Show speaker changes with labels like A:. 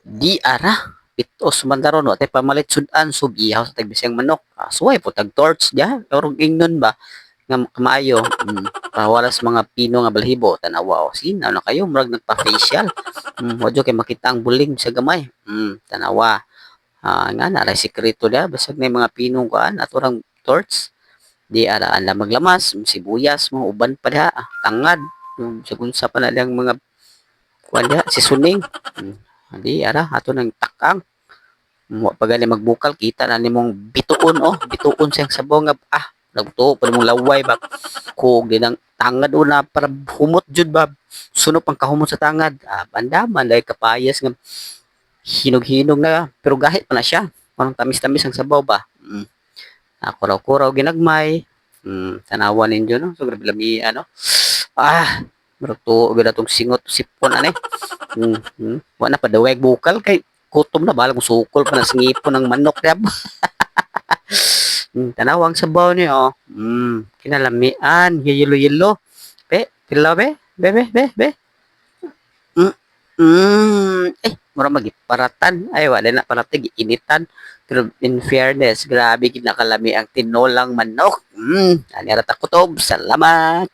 A: Di ara, pitos man daron wa tay pamalit sudan sub ihaw sa tagbisang manok. Suway po tag torch diha or ingnon ba nga maayo. Pawalas mga pino nga balhibo tanawa o sinaw na kayo murag nagpa-facial. Wa kay makita ang buling sa gamay. Tanawa. Nga na ray sekreto da basag na mga pinong kuan aturang torch. Di ara ang maglamas, sibuyas, mga uban pa diha, tangad. Sa kunsa pa na lang mga kuan diha, sisuning. Di ara ato nang takang. Wa pa gali magbukal kita na nimong bituon bituon siyang sabaw nga nagtuo pa nimong laway ba kog din ang tangad una para humot jud ba sunod pang kahumot sa tangad bandaman dahil kapayas nga hinog-hinog na pero gahit pa na siya parang tamis-tamis ang sabaw ba kuraw-kuraw ginagmay tanawan ninyo no so grabe lami ano murag tuo gid atong singot sipon ani wa na padaway bukal kay kutom na balag sukol pa na singipon ng manok yab. Tanawang sabaw niyo. Kinalamian, yelo-yelo. Pilaw be? Be. Mm, mura magiparatan. Ay, wala na parating initan. Pero in fairness, grabe gid nakalami ang tinolang manok. Ani ra ta kutob. Salamat.